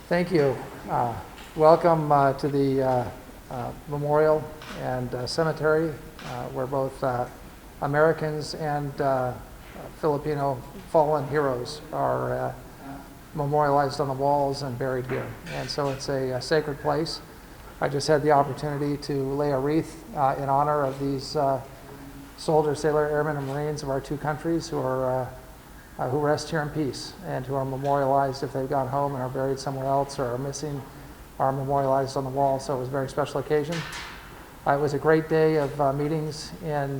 Thank you. Welcome to the memorial and cemetery where both Americans and Filipino fallen heroes are memorialized on the walls and buried here. And so it's a sacred place. I just had the opportunity to lay a wreath in honor of these soldiers, sailor, airmen, and Marines of our two countries who rest here in peace and who are memorialized if they've gone home and are buried somewhere else or are missing, are memorialized on the wall. So it was a very special occasion. It was a great day of meetings in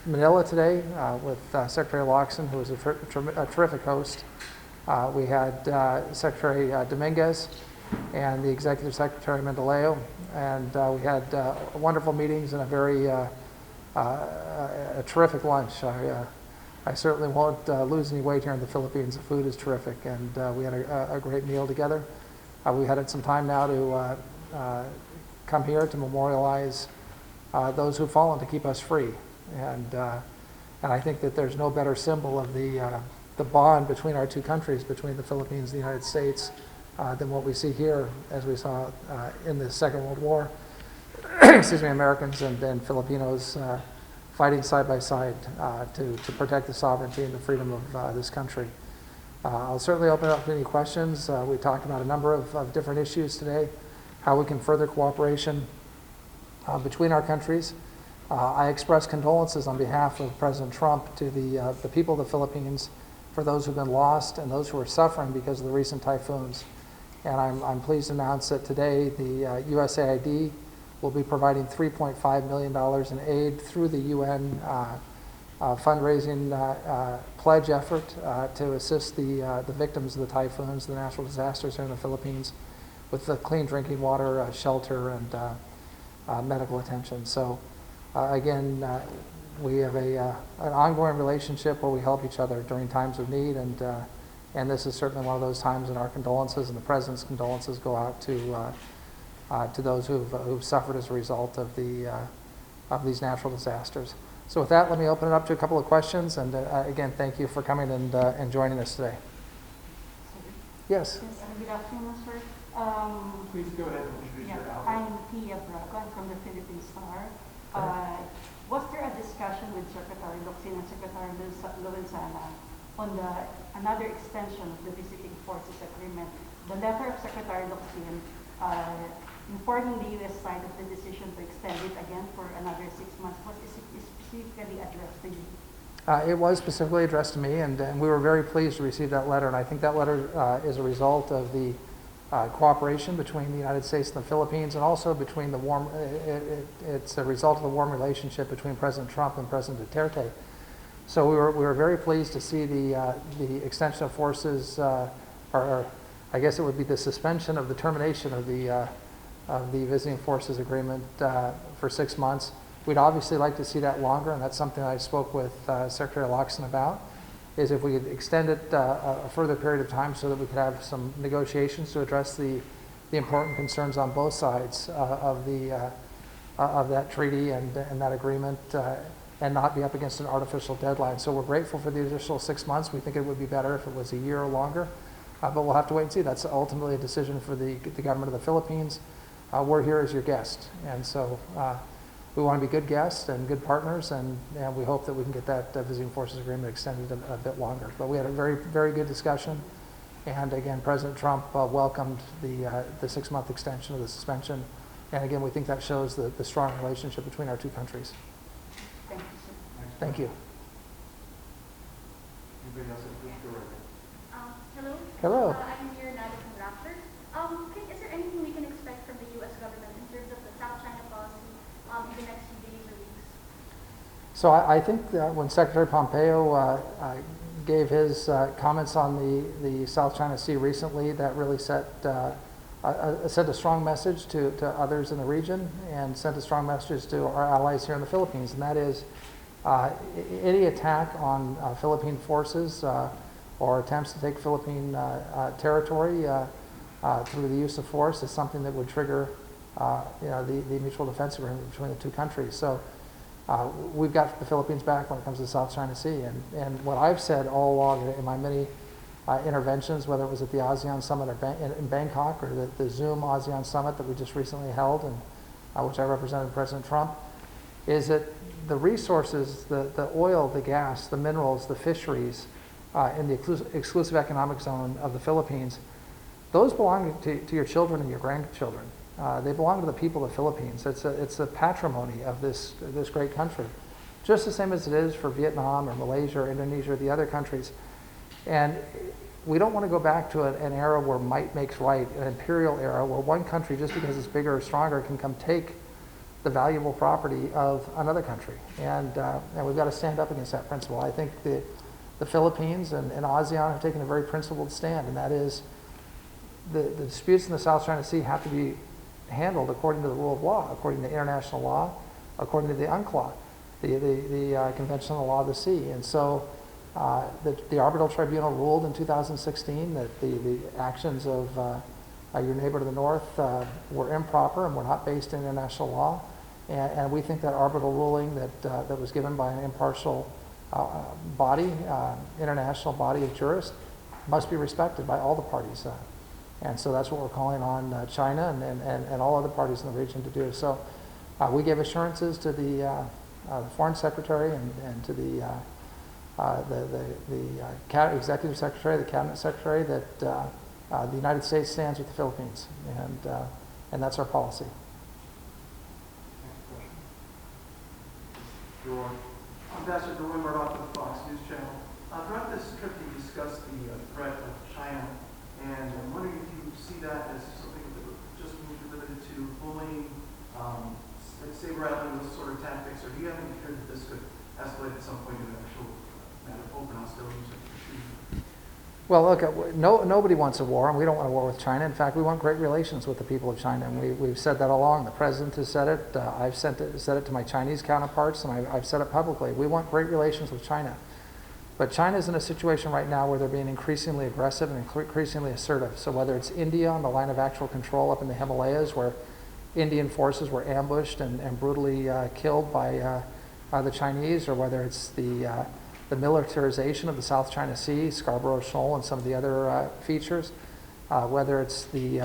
Manila today with Secretary Locsin, who was a terrific host. We had Secretary Dominguez and the Executive Secretary Mendeleyo, and we had wonderful meetings and a terrific lunch. I certainly won't lose any weight here in the Philippines. The food is terrific, and we had a great meal together. We had some time now to come here to memorialize those who've fallen to keep us free, and I think that there's no better symbol of the bond between our two countries, between the Philippines and the United States, than what we see here, as we saw in the Second World War. Excuse me, Americans and Filipinos fighting side by side to protect the sovereignty and the freedom of this country. I'll certainly open it up to any questions. We talked about a number of different issues today, how we can further cooperation between our countries. I express condolences on behalf of President Trump to the people of the Philippines for those who've been lost and those who are suffering because of the recent typhoons. And I'm pleased to announce that today the USAID will be providing $3.5 million in aid through the UN fundraising pledge effort to assist the victims of the typhoons, the natural disasters here in the Philippines, with the clean drinking water, shelter, and medical attention. So again, we have an ongoing relationship where we help each other during times of need, and this is certainly one of those times when our condolences and the President's condolences go out to those who've suffered as a result of these natural disasters. So with that, let me open it up to a couple of questions, and again, thank you for coming and joining us today. Yes? Yes, good afternoon, sir. Please go ahead and introduce yourself. I'm Pia Braco. I'm from the Philippine Star. Was there a discussion with Secretary Locsin and Secretary Lorenzana on another extension of the Visiting Forces Agreement? The letter of Secretary Locsin informing the U.S. side of the decision to extend it again for another 6 months was specifically addressed to you? It was specifically addressed to me, and we were very pleased to receive that letter, and I think that letter is a result of the cooperation between the United States and the Philippines, and also between the it's a result of the warm relationship between President Trump and President Duterte. So we were very pleased to see the extension of forces, or I guess it would be the suspension of the termination of the Visiting Forces Agreement for 6 months. We'd obviously like to see that longer, and that's something I spoke with Secretary Locsin about, is if we could extend it a further period of time so that we could have some negotiations to address the important concerns on both sides of that treaty and that agreement, and not be up against an artificial deadline. So we're grateful for the additional 6 months. We think it would be better if it was a year or longer, but we'll have to wait and see. That's ultimately a decision for the government of the Philippines. We're here as your guest, and so we want to be good guests and good partners, and we hope that we can get that Visiting Forces Agreement extended a bit longer. But we had a very, very good discussion, and again, President Trump welcomed the 6-month extension of the suspension, and again, we think that shows the strong relationship between our two countries. Thank you, sir. Thank you. Anybody else? Go right Hello. Hello. I'm here now from Rappler. Is there anything we can expect from the U.S. government in terms of the South China policy in the next few days or weeks? So I think that when Secretary Pompeo gave his comments on the South China Sea recently, that really sent a strong message to others in the region, and sent a strong message to our allies here in the Philippines, and that is any attack on Philippine forces or attempts to take Philippine territory through the use of force is something that would trigger the mutual defense agreement between the two countries. So we've got the Philippines back when it comes to the South China Sea, and what I've said all along in my many interventions, whether it was at the ASEAN Summit in Bangkok or the Zoom ASEAN Summit that we just recently held, and which I represented President Trump, is that the resources, the oil, the gas, the minerals, the fisheries in the exclusive economic zone of the Philippines, those belong to your children and your grandchildren. They belong to the people of the Philippines. It's a patrimony of this great country, just the same as it is for Vietnam or Malaysia or Indonesia or the other countries. And we don't want to go back to an era where might makes right, an imperial era where one country, just because it's bigger or stronger, can come take the valuable property of another country. And we've got to stand up against that principle. I think the Philippines and ASEAN have taken a very principled stand, and that is the disputes in the South China Sea have to be handled according to the rule of law, according to international law, according to the UNCLOS, the Convention on the Law of the Sea. And so the arbitral tribunal ruled in 2016 that the actions of your neighbor to the north were improper and were not based in international law. And we think that arbitral ruling that was given by an impartial body, international body of jurists, must be respected by all the parties. And so that's what we're calling on China and all other parties in the region to do. So we gave assurances to the Foreign Secretary and to the Executive Secretary, the Cabinet Secretary, that the United States stands with the Philippines, and that's our policy. Ambassador Dorwin Murdoch of the Fox News Channel. Throughout this trip, you discussed the threat of China, and I'm wondering if you see that as something that would just be limited to bullying, saber-rattling, those sort of tactics, or do you have any fear that this could escalate at some point to an actual matter of open hostilities? Well, look, nobody wants a war, and we don't want a war with China. In fact, we want great relations with the people of China, and we've said that all along. The president has said it. I've said it to my Chinese counterparts, and I've said it publicly. We want great relations with China. But China's in a situation right now where they're being increasingly aggressive and increasingly assertive. So whether it's India on the line of actual control up in the Himalayas, where Indian forces were ambushed and brutally killed by the Chinese, or whether it's the militarization of the South China Sea, Scarborough Shoal, and some of the other features, whether it's the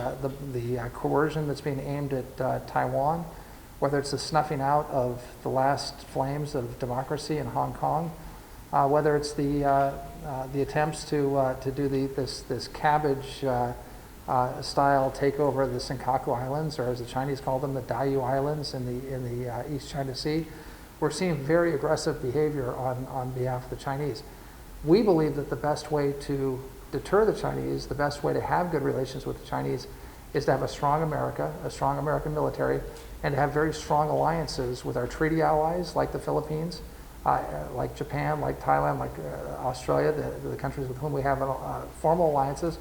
coercion that's being aimed at Taiwan, whether it's the snuffing out of the last flames of democracy in Hong Kong, whether it's the attempts to do this cabbage style takeover of the Senkaku Islands, or as the Chinese call them, the Diaoyu Islands in the East China Sea. We're seeing very aggressive behavior on behalf of the Chinese. We believe that the best way to deter the Chinese, the best way to have good relations with the Chinese, is to have a strong America, a strong American military, and to have very strong alliances with our treaty allies like the Philippines, like Japan, like Thailand, like Australia, the countries with whom we have formal alliances,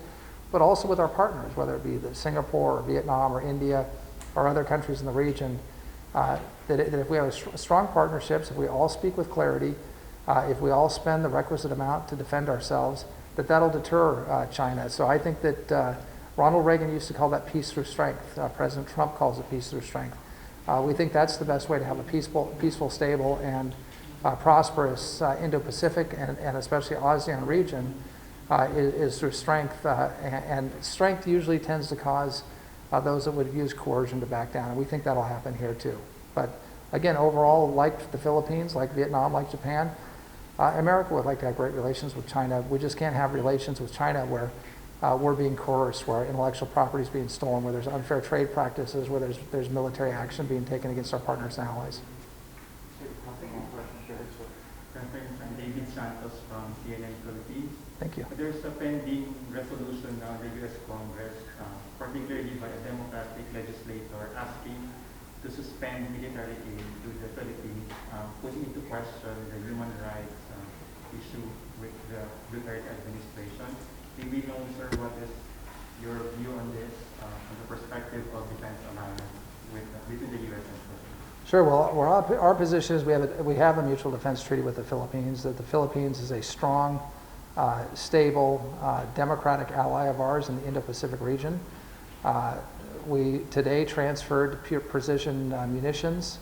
but also with our partners, whether it be Singapore or Vietnam or India or other countries in the region. That if we have strong partnerships, if we all speak with clarity, if we all spend the requisite amount to defend ourselves, that'll deter China. So I think that Ronald Reagan used to call that peace through strength. President Trump calls it peace through strength. We think that's the best way to have a peaceful, stable, and prosperous Indo-Pacific and especially ASEAN region is through strength. And strength usually tends to cause those that would use coercion to back down. And we think that'll happen here too. But again, overall, like the Philippines, like Vietnam, like Japan, America would like to have great relations with China. We just can't have relations with China where we're being coerced, where intellectual property is being stolen, where there's unfair trade practices, where there's military action being taken against our partners and allies. David Santos from CNN Philippines. Thank you. There's a pending resolution now in the U.S. Congress, particularly by a Democratic legislator, asking to suspend military aid to the Philippines, putting into question the human rights issue with the Duterte administration. Maybe know, sir, what is your view on this from the perspective of defense alliance between the U.S. and Philippines? Sure. Well, our position is we have a mutual defense treaty with the Philippines. That the Philippines is a strong, stable, democratic ally of ours in the Indo-Pacific region. We today transferred pure precision munitions,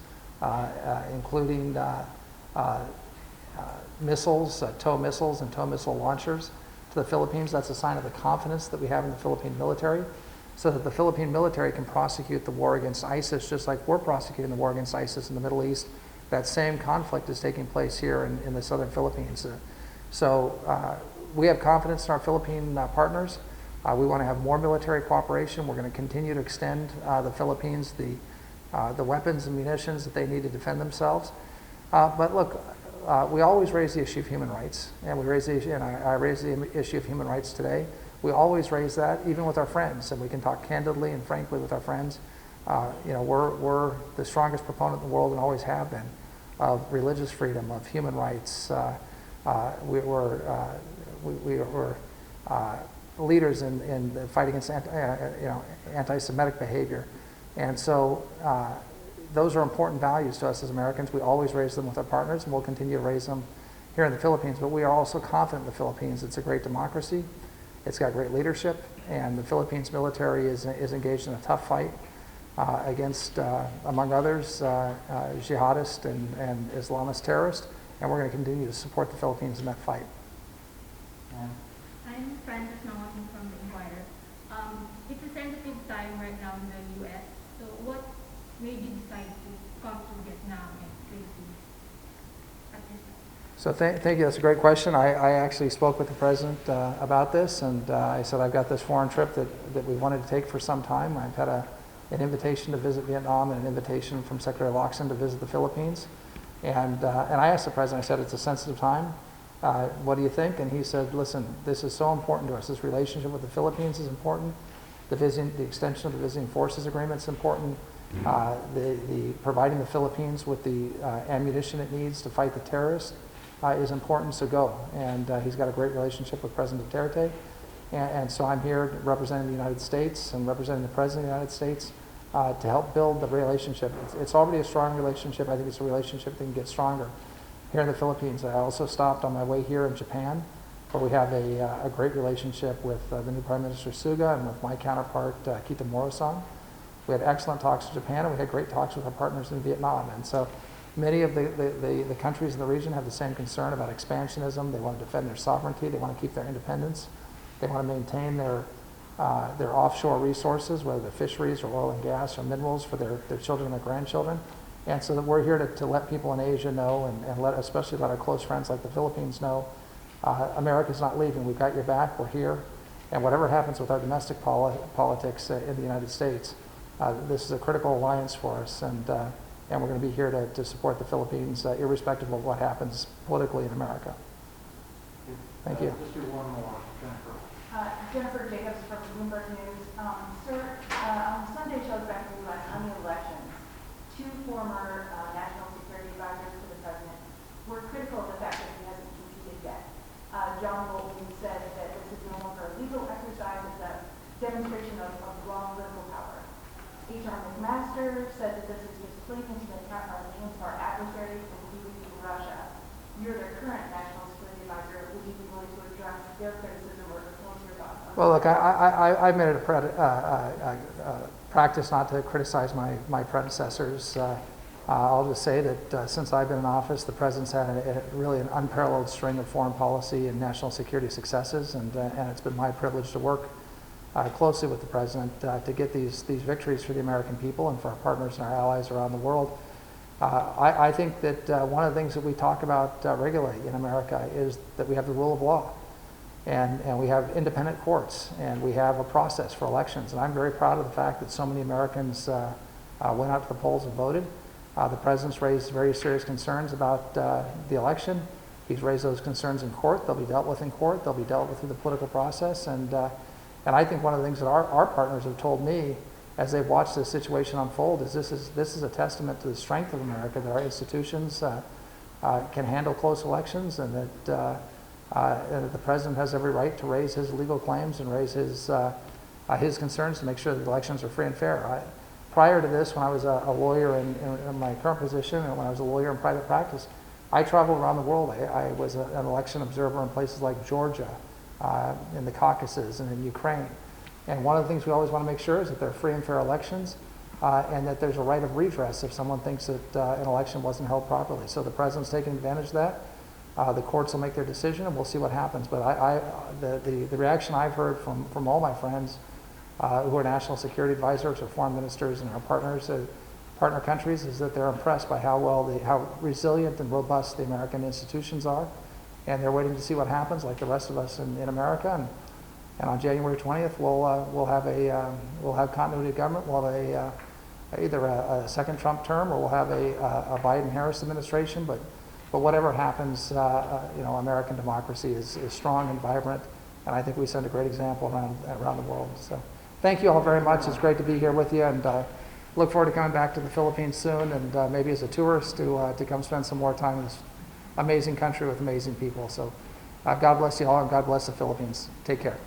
including missiles, tow missiles and tow missile launchers, to the Philippines. That's a sign of the confidence that we have in the Philippine military, so that the Philippine military can prosecute the war against ISIS just like we're prosecuting the war against ISIS in the Middle East. That same conflict is taking place here in the southern Philippines. So we have confidence in our Philippine partners. We want to have more military cooperation. We're going to continue to extend the Philippines the weapons and munitions that they need to defend themselves. But look, we always raise the issue of human rights, and we raise the issue, and I raise the issue of human rights today. We always raise that, even with our friends, and we can talk candidly and frankly with our friends. We're the strongest proponent in the world and always have been of religious freedom, of human rights. We're leaders in the fight against anti-Semitic behavior, and so those are important values to us as Americans. We always raise them with our partners, and we'll continue to raise them here in the Philippines. But we are also confident in the Philippines. It's a great democracy. It's got great leadership, and the Philippines military is engaged in a tough fight against, among others, jihadist and Islamist terrorists, and we're going to continue to support the Philippines in that fight. I'm Frances Nawati from the Inquirer. It's a sensitive time right now in the U.S., so what made you decide to come to Vietnam and Philippines at this time? So thank you. That's a great question. I actually spoke with the president about this, and I said I've got this foreign trip that we wanted to take for some time. I've had an invitation to visit Vietnam and an invitation from Secretary Locsin to visit the Philippines. And I asked the president, I said, it's a sensitive time. What do you think? And he said, listen, this is so important to us. This relationship with the Philippines is important. The extension of the Visiting Forces Agreement is important. The providing the Philippines with the ammunition it needs to fight the terrorists is important, so go. And he's got a great relationship with President Duterte. And so I'm here representing the United States and representing the President of the United States to help build the relationship. It's already a strong relationship. I think it's a relationship that can get stronger here in the Philippines. I also stopped on my way here in Japan, where we have a great relationship with the new Prime Minister Suga and with my counterpart, Kitamura-san. We had excellent talks with Japan, and we had great talks with our partners in Vietnam. And so many of the countries in the region have the same concern about expansionism. They want to defend their sovereignty. They want to keep their independence. They want to maintain their offshore resources, whether they're fisheries or oil and gas or minerals, for their children and their grandchildren. And so that we're here to let people in Asia know, and especially let our close friends like the Philippines know, America's not leaving. We've got your back. We're here. And whatever happens with our domestic politics in the United States, this is a critical alliance for us, and we're going to be here to support the Philippines, irrespective of what happens politically in America. Thank you. Just do one more, Jennifer. Jennifer Jacobs from Bloomberg News. Sir, on Sunday shows back in the U.S. on the elections, two former national security advisors to the president were critical of the fact that he hasn't competed yet. John Bolton said that this is no longer a legal exercise, it's a demonstration of raw political power. H.R. McMaster said that this is just playing into the hands of our adversaries, including Russia. You're their current national security advisor. Would you be willing to address their criticism or what's your thoughts on that? Well, look, I've made it a practice not to criticize my predecessors. I'll just say that since I've been in office, the president's had really an unparalleled string of foreign policy and national security successes, and it's been my privilege to work closely with the president to get these victories for the American people and for our partners and our allies around the world. I think that one of the things that we talk about regularly in America is that we have the rule of law, and we have independent courts, and we have a process for elections. And I'm very proud of the fact that so many Americans went out to the polls and voted. The president's raised very serious concerns about the election. He's raised those concerns in court. They'll be dealt with in court. They'll be dealt with through the political process. And I think one of the things that our partners have told me as they've watched this situation unfold is this is a testament to the strength of America, that our institutions can handle close elections, and that the president has every right to raise his legal claims and raise his concerns to make sure that the elections are free and fair. Prior to this, when I was a lawyer in my current position, and when I was a lawyer in private practice, I traveled around the world. I was an election observer in places like Georgia, in the Caucasus, and in Ukraine. And one of the things we always want to make sure is that they're free and fair elections, and that there's a right of redress if someone thinks that an election wasn't held properly. So the president's taking advantage of that. The courts will make their decision, and we'll see what happens. But the reaction I've heard from all my friends who are national security advisors or foreign ministers and our partners, partner countries, is that they're impressed by how resilient and robust the American institutions are, and they're waiting to see what happens, like the rest of us in America. And on January 20th, we'll have continuity of government. We'll have either a second Trump term, or we'll have a Biden-Harris administration. But whatever happens, American democracy is strong and vibrant, and I think we send a great example around the world. So thank you all very much. It's great to be here with you, and look forward to coming back to the Philippines soon, and maybe as a tourist to come spend some more time in this amazing country with amazing people. So God bless you all, and God bless the Philippines. Take care.